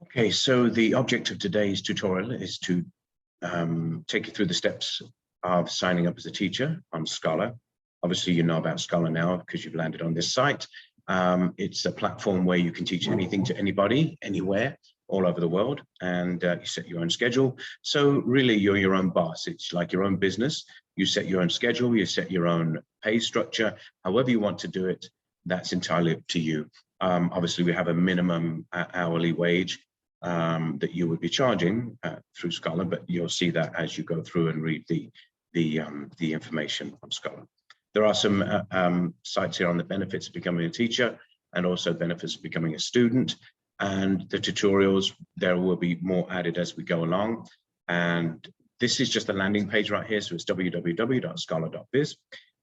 Okay, so the object of today's tutorial is to take you through the steps of signing up as a teacher on Skolar. Obviously, you know about Skolar now because you've landed on this site. It's a platform where you can teach anything to anybody, anywhere, all over the world, and you set your own schedule. So really, you're your own boss. It's like your own business. You set your own schedule, you set your own pay structure, however you want to do it, that's entirely up to you. Obviously, we have a minimum hourly wage that you would be charging through Skolar, but you'll see that as you go through and read the information on Skolar. There are some sites here on the benefits of becoming a teacher and also benefits of becoming a student. And the tutorials, there will be more added as we go along. And this is just a landing page right here. So it's www.skolar.biz.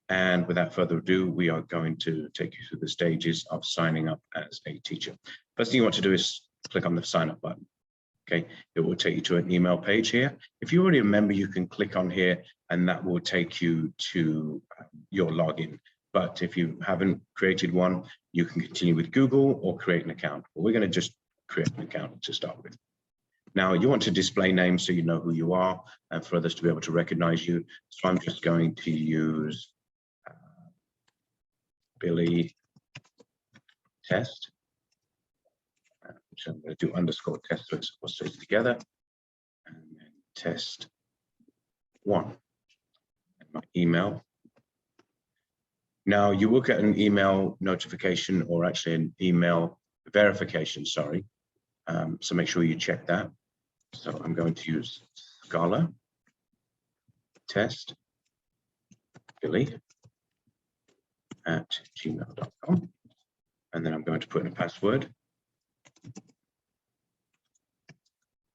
And without further ado, we are going to take you through the stages of signing up as a teacher. First thing you want to do is click on the sign up button. Okay, it will take you to an email page here. If you already remember, you can click on here and that will take you to your login. But if you haven't created one, you can continue with Google or create an account. But we're going to just create an account to start with. Now you want to display names so you know who you are and for others to be able to recognize you. So I'm just going to use Billy Test. So I'm going to do underscore test so it's all stays together, and then test 1 and my email. Now you will get an email notification, or actually an email verification, sorry. So make sure you check that. So I'm going to use Skolar test Billy at gmail.com, and then I'm going to put in a password.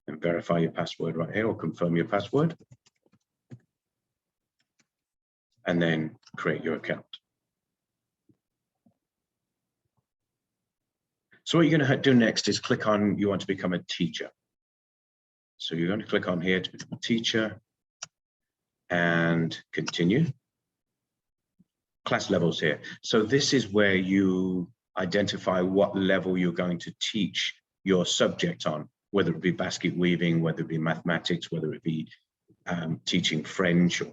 And verify your password right here, or confirm your password, and then create your account. So what you're going to do next is click on, you want to become a teacher. So you're going to click on here to become a teacher and continue. Class levels here. So this is where you identify what level you're going to teach your subject on, whether it be basket weaving, whether it be mathematics, whether it be teaching French or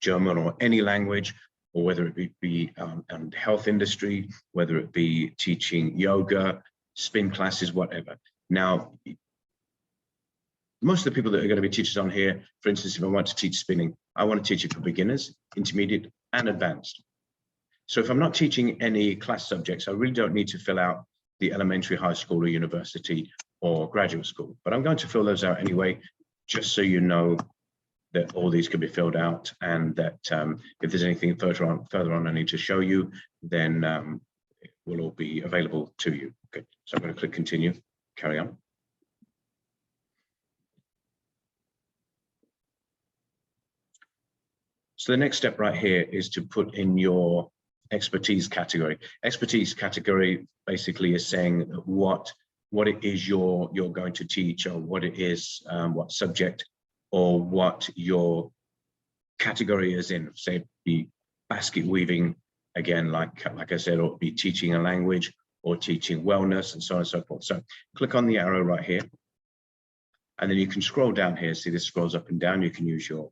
German or any language, or whether it be health industry, whether it be teaching yoga, spin classes, whatever. Now, most of the people that are going to be teachers on here, for instance, if I want to teach spinning, I want to teach it for beginners, intermediate, and advanced. So if I'm not teaching any class subjects, I really don't need to fill out the elementary, high school, or university, or graduate school. But I'm going to fill those out anyway, just so you know that all these can be filled out, and that if there's anything further on I need to show you, then it will all be available to you. Okay, so I'm going to click continue, carry on. So the next step right here is to put in your expertise category. Expertise category basically is saying what it is you're going to teach, or what it is, what subject, or what your category is in. Say, be basket weaving, again, like I said, or be teaching a language, or teaching wellness, and so on and so forth. So click on the arrow right here, and then you can scroll down here. See, this scrolls up and down. You can use your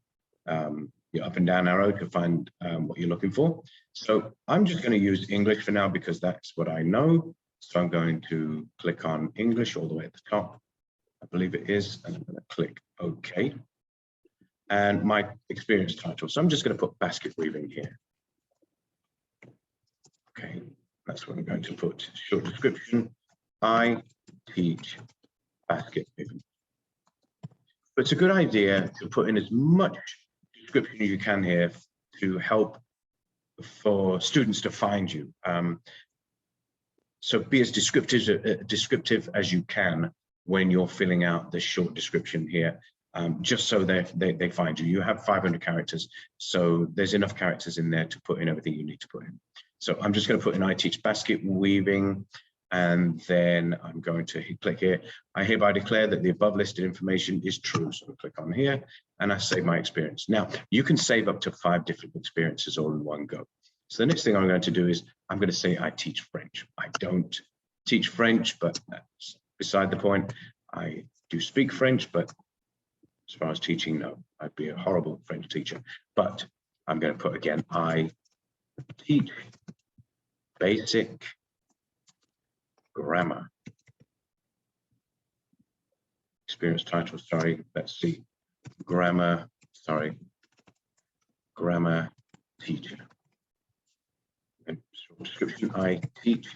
up and down arrow to find what you're looking for. So I'm just going to use English for now because that's what I know. So I'm going to click on English all the way at the top. I believe it is, and I'm going to click OK. And my experience title. So I'm just going to put basket weaving here. Okay, that's what I'm going to put. Short description. I teach basket weaving. But it's a good idea to put in as much description as you can here to help for students to find you. So be as descriptive as you can when you're filling out the short description here, just so they find you. You have 500 characters, so there's enough characters in there to put in everything you need to put in. So I'm just going to put in I teach basket weaving, and then I'm going to click here. I hereby declare that the above listed information is true. So I click on here and I save my experience. Now you can save up to 5 different experiences all in one go. So the next thing I'm going to do is I'm going to say I teach French. I don't teach French, but that's beside the point. I do speak French, but as far as teaching, no, I'd be a horrible French teacher. But I'm going to put again, I teach basic grammar. Experience title, sorry, let's see. Grammar, sorry, grammar teacher. And description, I teach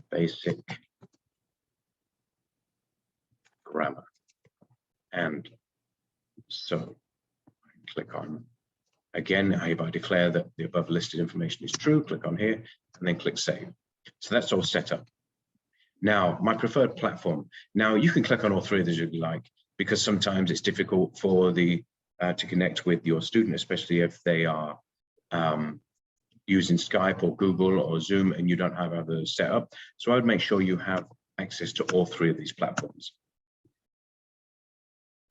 basic grammar. And so I click on, again, I hereby declare that the above listed information is true, click on here, and then click save. So that's all set up. Now, my preferred platform. Now you can click on all three of these if you like, because sometimes it's difficult for the to connect with your student, especially if they are using Skype or Google or Zoom and you don't have others set up. So I would make sure you have access to all three of these platforms.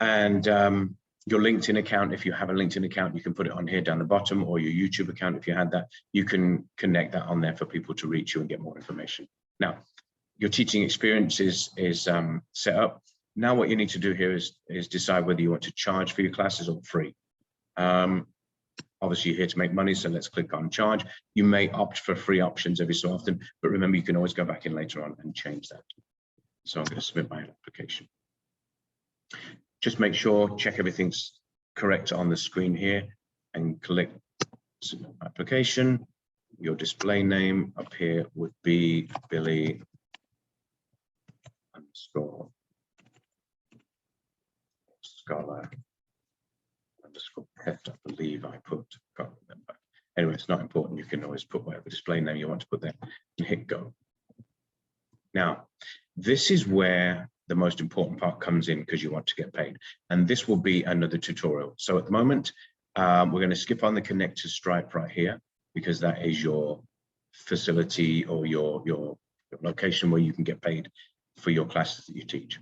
And your LinkedIn account, if you have a LinkedIn account, you can put it on here down the bottom, or your YouTube account, if you had that, you can connect that on there for people to reach you and get more information. Now, your teaching experience is set up. Now what you need to do here is decide whether you want to charge for your classes or free. Obviously, you're here to make money, so let's click on charge. You may opt for free options every so often, but remember, you can always go back in later on and change that. So I'm going to submit my application. Just make sure, check everything's correct on the screen here and click submit application. Your display name up here would be Billy _ Skolar _ pet, I believe I put, can't remember. Anyway, it's not important. You can always put whatever display name you want to put there and hit go. Now, this is where the most important part comes in, because you want to get paid. And this will be another tutorial. So at the moment, we're going to skip on the connect to Stripe right here, because that is your facility or your location where you can get paid for your classes that you teach.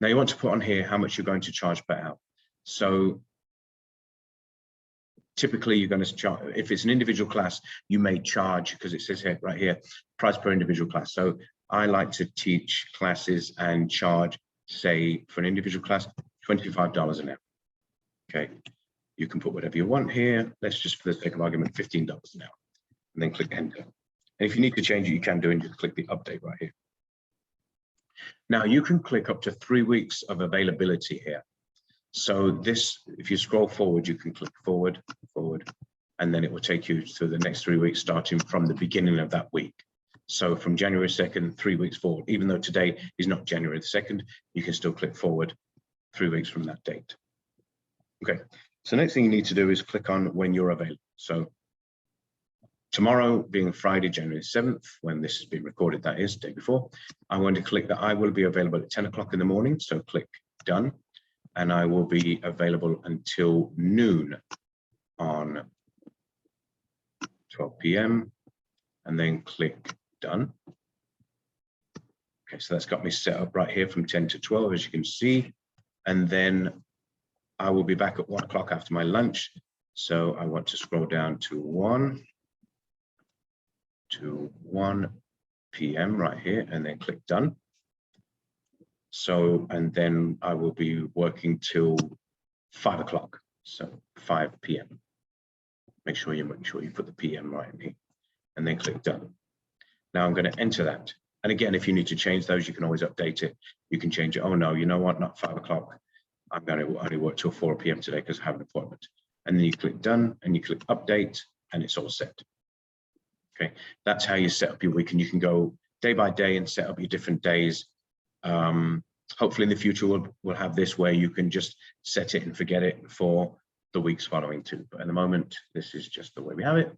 Now you want to put on here how much you're going to charge per hour. So typically you're going to charge, if it's an individual class, you may charge, because it says here, right here, price per individual class. So I like to teach classes and charge, say, for an individual class, $25 an hour. Okay, you can put whatever you want here. Let's just, for the sake of argument, $15 an hour, and then click enter. And if you need to change it, you can do, and just click the update right here. Now you can click up to 3 weeks of availability here. So this, if you scroll forward, you can click forward, and then it will take you to the next 3 weeks, starting from the beginning of that week. So from January 2nd, 3 weeks forward, even though today is not January the 2nd, you can still click forward 3 weeks from that date. Okay, so next thing you need to do is click on when you're available. So tomorrow being Friday, January 7th, when this has been recorded, that is, day before, I'm going to click that I will be available at 10 o'clock in the morning. So click done, and I will be available until noon on 12 p.m. and then click done. Okay, so that's got me set up right here from 10 to 12, as you can see. And then I will be back at 1 o'clock after my lunch. So I want to scroll down to 1 p.m. right here, and then click done. So, and then I will be working till 5 o'clock, so 5 p.m. Make sure you put the p.m. right in here, and then click done. Now I'm going to enter that. And again, if you need to change those, you can always update it. You can change it. Oh no, you know what? Not 5 o'clock. I'm going to only work till 4 p.m. today because I have an appointment. And then you click done, and you click update, and it's all set. Okay, that's how you set up your week, and you can go day by day and set up your different days. Hopefully in the future we'll have this where you can just set it and forget it for the weeks following too. But at the moment, this is just the way we have it.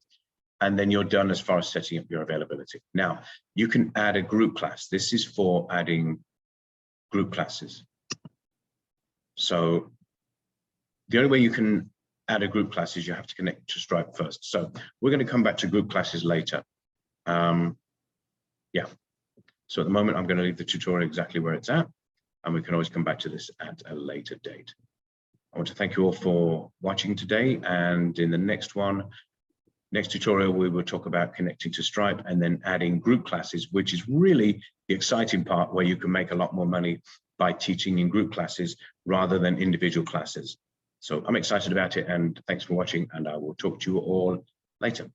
And then you're done as far as setting up your availability. Now, you can add a group class. This is for adding group classes. So the only way you can add a group class is you have to connect to Stripe first. So we're going to come back to group classes later. Yeah. So at the moment, I'm going to leave the tutorial exactly where it's at, and we can always come back to this at a later date. I want to thank you all for watching today, and in the next one, Next tutorial, we will talk about connecting to Stripe and then adding group classes, which is really the exciting part where you can make a lot more money by teaching in group classes rather than individual classes. So I'm excited about it, and thanks for watching, and I will talk to you all later.